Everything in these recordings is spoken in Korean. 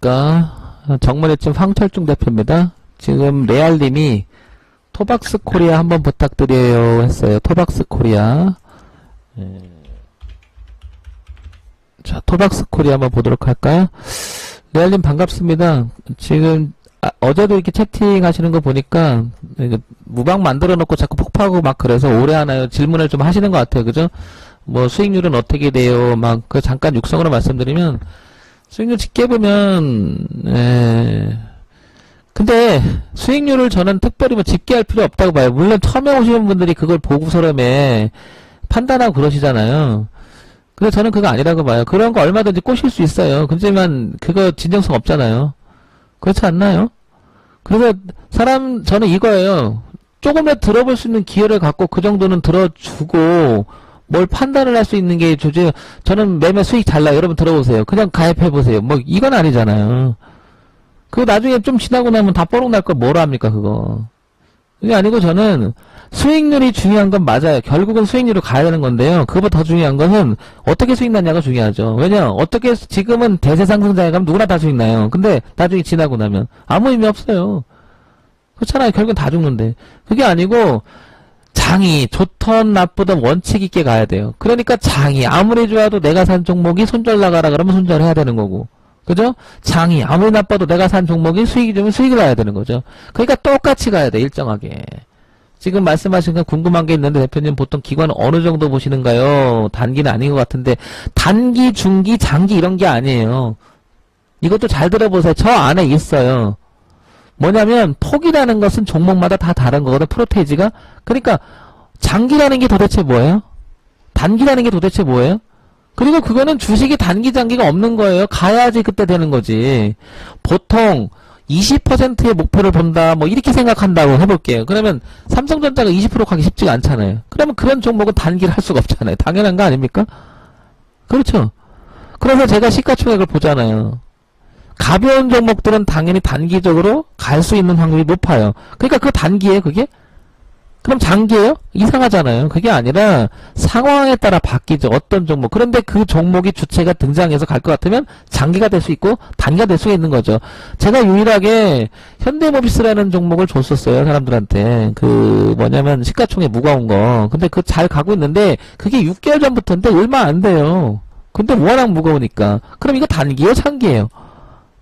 안녕하십니까. 정문일점 황철중 대표입니다. 지금 레알님이 토박스 코리아 한번 부탁드려요 했어요. 토박스 코리아. 자, 토박스 코리아 한번 보도록 할까요? 레알님 반갑습니다. 지금 어제도 이렇게 채팅 하시는 거 보니까 무방 만들어 놓고 자꾸 폭파하고 막 그래서 오래 하나요? 질문을 좀 하시는 것 같아요. 그죠? 뭐 수익률은 어떻게 돼요? 막 그 잠깐 육성으로 말씀드리면 수익률 집계 보면 근데 수익률을 저는 특별히 뭐 집계할 필요 없다고 봐요. 물론 처음에 오시는 분들이 그걸 보고서름에 판단하고 그러시잖아요. 그래서 저는 그거 아니라고 봐요. 그런 거 얼마든지 꼬실 수 있어요. 그렇지만 그거 진정성 없잖아요. 그렇지 않나요? 그래서 저는 이거예요. 조금이라도 들어볼 수 있는 기회를 갖고 그 정도는 들어주고 뭘 판단을 할 수 있는 게 조제. 저는 매매 수익 잘 나요. 여러분 들어보세요. 그냥 가입해보세요. 뭐 이건 아니잖아요. 그거 나중에 좀 지나고 나면 다 뽀록 날 걸 뭐라 합니까 그거. 그게 아니고 저는 수익률이 중요한 건 맞아요. 결국은 수익률을 가야 되는 건데요. 그거보다 더 중요한 것은 어떻게 수익 났냐가 중요하죠. 왜냐 어떻게 지금은 대세 상승장에 가면 누구나 다 수익 나요. 근데 나중에 지나고 나면 아무 의미 없어요. 그렇잖아요. 결국은 다 죽는데. 그게 아니고 장이 좋던 나쁘던 원칙 있게 가야 돼요. 그러니까 장이 아무리 좋아도 내가 산 종목이 손절 나가라 그러면 손절해야 되는 거고. 그죠? 장이 아무리 나빠도 내가 산 종목이 수익이 되면 수익을 봐야 되는 거죠. 그러니까 똑같이 가야 돼. 일정하게. 지금 말씀하신 건 궁금한 게 있는데 대표님 보통 기관은 어느 정도 보시는가요? 단기는 아닌 것 같은데 단기, 중기, 장기 이런 게 아니에요. 이것도 잘 들어보세요. 저 안에 있어요. 뭐냐면 폭이라는 것은 종목마다 다 다른 거거든. 프로테이지가. 그러니까 장기라는 게 도대체 뭐예요? 단기라는 게 도대체 뭐예요? 그리고 그거는 주식이 단기 장기가 없는 거예요. 가야지 그때 되는 거지. 보통 20%의 목표를 본다 뭐 이렇게 생각한다고 해볼게요. 그러면 삼성전자가 20% 가기 쉽지가 않잖아요. 그러면 그런 종목은 단기를 할 수가 없잖아요. 당연한 거 아닙니까? 그렇죠. 그래서 제가 시가총액을 보잖아요. 가벼운 종목들은 당연히 단기적으로 갈 수 있는 확률이 높아요. 그러니까 그 단기예요, 그게? 그럼 장기예요? 이상하잖아요. 그게 아니라 상황에 따라 바뀌죠. 어떤 종목. 그런데 그 종목이 주체가 등장해서 갈 것 같으면 장기가 될 수 있고 단기가 될 수가 있는 거죠. 제가 유일하게 현대모비스라는 종목을 줬었어요. 사람들한테. 그 뭐냐면 시가총액 무거운 거. 근데 그거 잘 가고 있는데 그게 6개월 전부터인데 얼마 안 돼요. 근데 워낙 무거우니까. 그럼 이거 단기예요? 장기예요?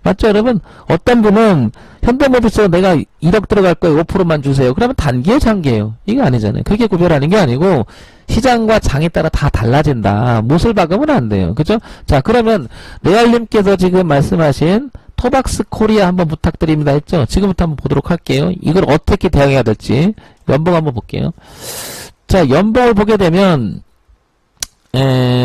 맞죠, 여러분? 어떤 분은 현대모비스 내가 1억 들어갈 거예요. 5%만 주세요. 그러면 단기예요, 장기예요? 이거 아니잖아요. 그게 구별하는 게 아니고 시장과 장에 따라 다 달라진다. 못을 박으면 안 돼요. 그죠? 자, 그러면 레알님께서 지금 말씀하신 토박스 코리아 한번 부탁드립니다 했죠? 지금부터 한번 보도록 할게요. 이걸 어떻게 대응해야 될지 연봉 한번 볼게요. 자, 연봉을 보게 되면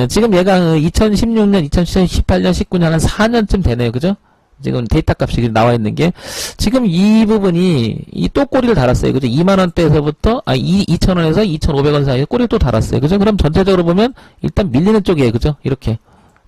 지금 얘가 2016년, 2018년, 19년 한 4년쯤 되네요. 그죠? 지금 데이터 값이 나와 있는 게 지금 이 부분이 이 또 꼬리를 달았어요. 그죠? 2만원대에서부터 2,000원에서 2,500원 사이에 꼬리를 또 달았어요. 그죠? 그럼 전체적으로 보면 일단 밀리는 쪽이에요. 그죠? 이렇게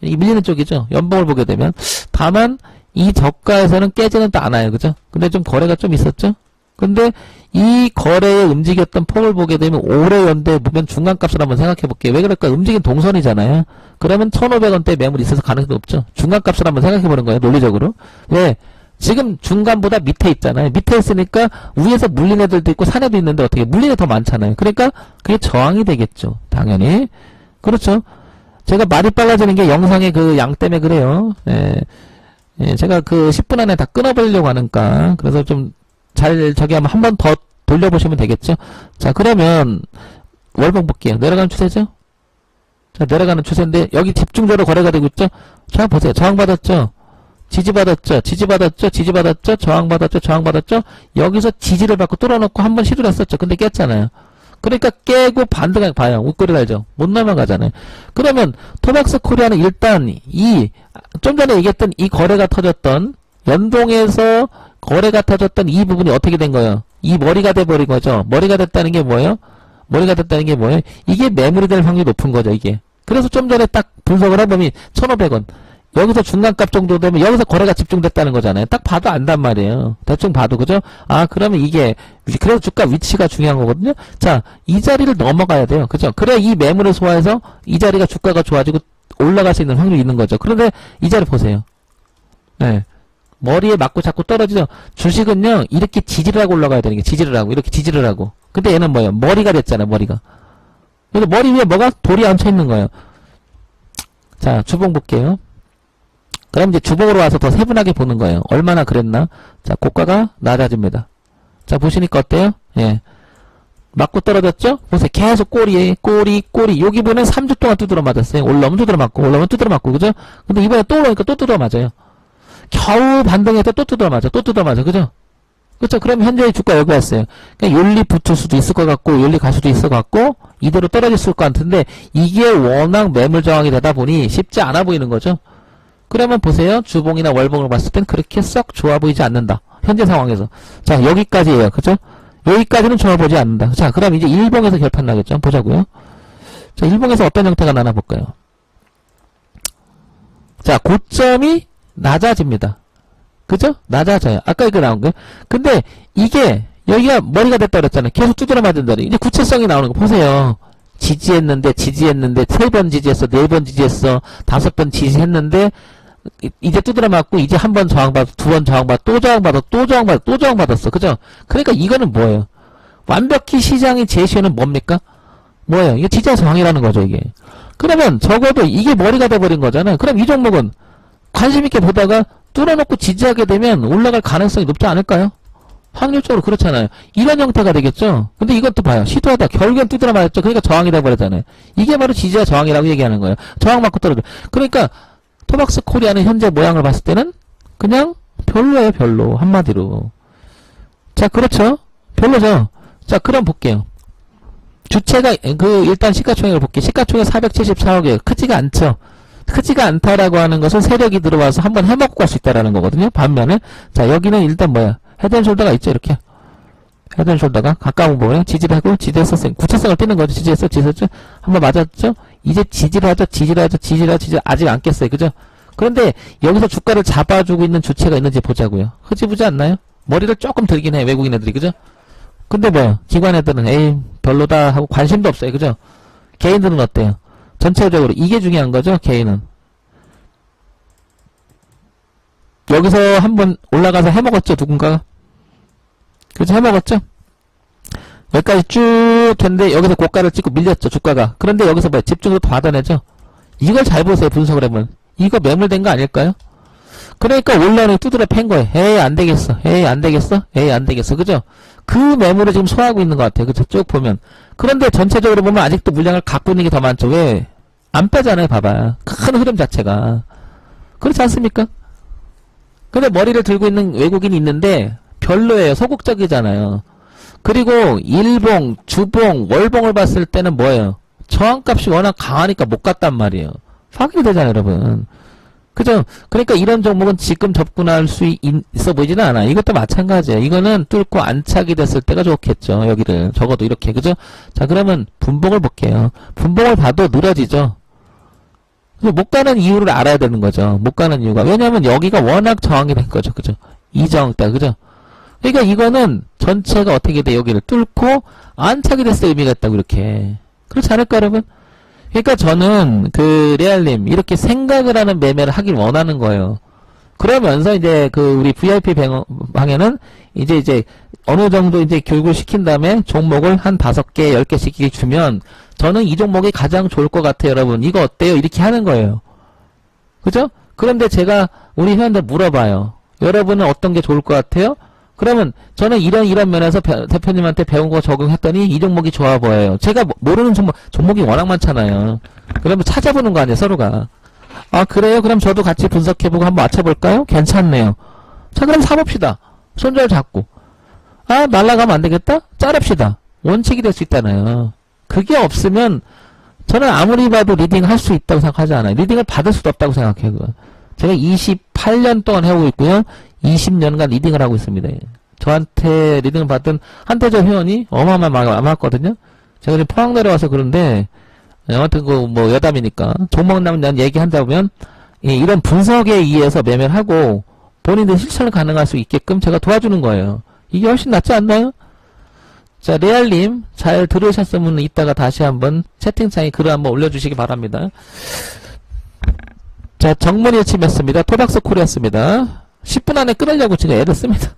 이 밀리는 쪽이죠. 연봉을 보게 되면 다만 이 저가에서는 깨지는 또 않아요. 그죠? 근데 좀 거래가 좀 있었죠? 근데 이 거래에 움직였던 폭을 보게 되면 올해 연대 보면 중간값을 한번 생각해 볼게요. 왜 그럴까? 움직인 동선이잖아요. 그러면 1,500원대 매물이 있어서 가능성이 높죠. 중간값을 한번 생각해 보는 거예요. 논리적으로. 왜? 지금 중간보다 밑에 있잖아요. 밑에 있으니까 위에서 물린 애들도 있고 산 애도 있는데 어떻게 물린 애 더 많잖아요. 그러니까 그게 저항이 되겠죠. 당연히. 그렇죠. 제가 말이 빨라지는 게 영상의 그 양 때문에 그래요. 제가 그 10분 안에 다 끊어버리려고 하니까. 그래서 좀 잘 저기 하면 한 번 더 돌려보시면 되겠죠. 자, 그러면 월봉 볼게요. 내려가는 추세죠? 자, 내려가는 추세인데 여기 집중적으로 거래가 되고 있죠? 자, 보세요. 저항받았죠? 지지받았죠? 지지받았죠? 지지받았죠? 저항받았죠? 저항받았죠? 여기서 지지를 받고 뚫어놓고 한번 시도를 했었죠. 근데 깼잖아요. 그러니까 깨고 반등하게 봐요. 웃거리 달죠. 못 넘어가잖아요. 그러면 토박스 코리아는 일단 좀 전에 얘기했던 이 거래가 터졌던 연동해서 거래가 터졌던 이 부분이 어떻게 된 거예요? 이 머리가 돼버린 거죠. 머리가 됐다는 게 뭐예요? 머리가 됐다는 게 뭐예요? 이게 매물이 될 확률이 높은 거죠, 이게. 그래서 좀 전에 딱 분석을 해보면 1,500원. 여기서 중간값 정도 되면 여기서 거래가 집중됐다는 거잖아요. 딱 봐도 안단 말이에요. 대충 봐도, 그죠? 아, 그러면 이게, 그래서 주가 위치가 중요한 거거든요? 자, 이 자리를 넘어가야 돼요. 그죠? 그래, 이 매물을 소화해서 이 자리가 주가가 좋아지고 올라갈 수 있는 확률이 있는 거죠. 그런데 이 자리 보세요. 네. 머리에 맞고 자꾸 떨어지죠. 주식은요, 이렇게 지지를 하고 올라가야 되는 게, 지지를 하고, 이렇게 지지를 하고. 근데 얘는 뭐예요? 머리가 됐잖아, 머리가. 그래서 머리 위에 뭐가? 돌이 얹혀 있는 거예요. 자, 주봉 볼게요. 그럼 이제 주봉으로 와서 더 세분하게 보는 거예요. 얼마나 그랬나? 자, 고가가 낮아집니다. 자, 보시니까 어때요? 예. 맞고 떨어졌죠? 보세요. 계속 꼬리. 여기 보면 3주 동안 두드러 맞았어요. 올라오면 두드러 맞고, 올라오면 두드러 맞고, 그죠? 근데 이번에 또 오니까 또 두드러 맞아요. 겨우 반등해서 또 두드러 맞아. 그죠? 그쵸? 그럼 현재의 주가 여기 왔어요. 그러니까 윤리 붙을 수도 있을 것 같고, 윤리 갈 수도 있을 것 같고, 이대로 떨어졌을 것 같은데, 이게 워낙 매물 저항이 되다 보니 쉽지 않아 보이는 거죠? 그러면 보세요. 주봉이나 월봉을 봤을 땐 그렇게 썩 좋아 보이지 않는다. 현재 상황에서. 자, 여기까지예요. 그죠? 여기까지는 좋아 보이지 않는다. 자, 그럼 이제 일봉에서 결판 나겠죠? 보자고요. 자, 일봉에서 어떤 형태가 나나 볼까요? 자, 고점이 낮아집니다. 그죠? 낮아져요. 아까 이거 나온 거예요. 근데 이게 여기가 머리가 됐다 그랬잖아요. 계속 두드려 맞은다니. 이제 구체성이 나오는 거 보세요. 지지했는데 3번 지지했어, 4번 지지했어, 5번 지지했는데 이제 두드려 맞고 이제 한 번 저항받았어, 2번 저항받았어, 또 저항받았어, 또 저항받았어. 그죠? 그러니까 이거는 뭐예요? 완벽히 시장이 제시하는 뭡니까? 뭐예요? 이게 지지와 저항이라는 거죠, 이게. 그러면 적어도 이게 머리가 돼버린 거잖아요. 그럼 이 종목은 관심 있게 보다가 뚫어놓고 지지하게 되면 올라갈 가능성이 높지 않을까요? 확률적으로 그렇잖아요. 이런 형태가 되겠죠? 근데 이것도 봐요. 시도하다 결국엔 두드려 맞았죠. 그러니까 저항이 돼버렸잖아요. 이게 바로 지지와 저항이라고 얘기하는 거예요. 저항 맞고 떨어져. 그러니까 토박스 코리아는 현재 모양을 봤을 때는 그냥 별로예요. 별로. 한마디로. 자, 그렇죠? 별로죠? 자, 그럼 볼게요. 주체가 일단 시가총액을 볼게요. 시가총액 474억이에요. 크지가 않죠? 크지가 않다라고 하는 것은 세력이 들어와서 한번 해먹고 갈 수 있다라는 거거든요. 반면에 자, 여기는 일단 뭐야? 헤드앤숄더가 있죠. 이렇게 헤드앤숄더가 가까운 부분에 지지를 하고 지지했었어요. 구체성을 띄는 거죠. 지지했죠. 한번 맞았죠. 이제 지지를 하죠. 아직 안 깼어요. 그죠? 그런데 여기서 주가를 잡아주고 있는 주체가 있는지 보자고요. 흐지부지 않나요? 머리를 조금 들긴 해. 외국인 애들이. 그죠? 근데 뭐 기관 애들은 에이 별로다 하고 관심도 없어요. 그죠? 개인들은 어때요? 전체적으로 이게 중요한 거죠. 개인은 여기서 한번 올라가서 해먹었죠. 누군가가. 그죠? 해먹었죠? 여기까지 쭉 했는데 여기서 고가를 찍고 밀렸죠. 주가가. 그런데 여기서 뭐 집중으로 받아내죠. 이걸 잘 보세요. 분석을 해보면. 이거 매물된 거 아닐까요? 그러니까 올라오는 두드려 팬 거예요. 에이 안되겠어. 그죠? 그 매물을 지금 소화하고 있는 것 같아요. 그죠? 쭉 보면. 그런데 전체적으로 보면 아직도 물량을 갖고 있는 게 더 많죠. 왜? 안 빼잖아요. 봐봐. 큰 흐름 자체가. 그렇지 않습니까? 근데 머리를 들고 있는 외국인이 있는데 별로예요. 소극적이잖아요. 그리고 일봉, 주봉, 월봉을 봤을 때는 뭐예요? 저항값이 워낙 강하니까 못 갔단 말이에요. 확인이 되잖아요, 여러분. 그죠? 그러니까 이런 종목은 지금 접근할 수 있어 보이지는 않아. 이것도 마찬가지예요. 이거는 뚫고 안착이 됐을 때가 좋겠죠. 여기를. 적어도 이렇게. 그죠? 자, 그러면 분봉을 볼게요. 분봉을 봐도 느려지죠. 못 가는 이유를 알아야 되는 거죠. 못 가는 이유가. 왜냐면 여기가 워낙 저항이 된 거죠. 그죠? 이 저항대. 그죠? 그러니까 이거는 전체가 어떻게 돼? 여기를 뚫고 안착이 됐을 때 의미가 있다고 이렇게. 그렇지 않을까, 여러분? 그러니까 저는 레알님 이렇게 생각을 하는 매매를 하길 원하는 거예요. 그러면서 이제 우리 VIP 방에는 이제 어느 정도 이제 교육을 시킨 다음에 종목을 한 5개, 10개씩 주면 저는 이 종목이 가장 좋을 것 같아요, 여러분. 이거 어때요? 이렇게 하는 거예요. 그죠? 그런데 제가 우리 회원들 물어봐요. 여러분은 어떤 게 좋을 것 같아요? 그러면 저는 이런 면에서 대표님한테 배운 거 적용했더니 이 종목이 좋아 보여요. 제가 모르는 종목이 워낙 많잖아요. 그러면 찾아보는 거 아니에요, 서로가. 아, 그래요? 그럼 저도 같이 분석해보고 한번 맞춰볼까요? 괜찮네요. 자, 그럼 사봅시다. 손절 잡고. 아, 날라가면 안 되겠다? 자릅시다. 원칙이 될 수 있잖아요. 그게 없으면 저는 아무리 봐도 리딩 할 수 있다고 생각하지 않아요. 리딩을 받을 수도 없다고 생각해요. 그거. 제가 28년 동안 해오고 있고요. 20년간 리딩을 하고 있습니다. 저한테 리딩을 받던 한태저 회원이 어마어마하게 많았거든요. 제가 지금 포항 내려와서 그런데 아무튼 여담이니까 종목 나면 얘기한다 보면 이런 분석에 의해서 매매를 하고 본인들 실천을 가능할 수 있게끔 제가 도와주는 거예요. 이게 훨씬 낫지 않나요? 자, 레알님 잘 들으셨으면 이따가 다시 한번 채팅창에 글을 한번 올려주시기 바랍니다. 자, 정문일침이었습니다. 토박스 코리아였습니다. 10분 안에 끊으려고 지금 애를 씁니다.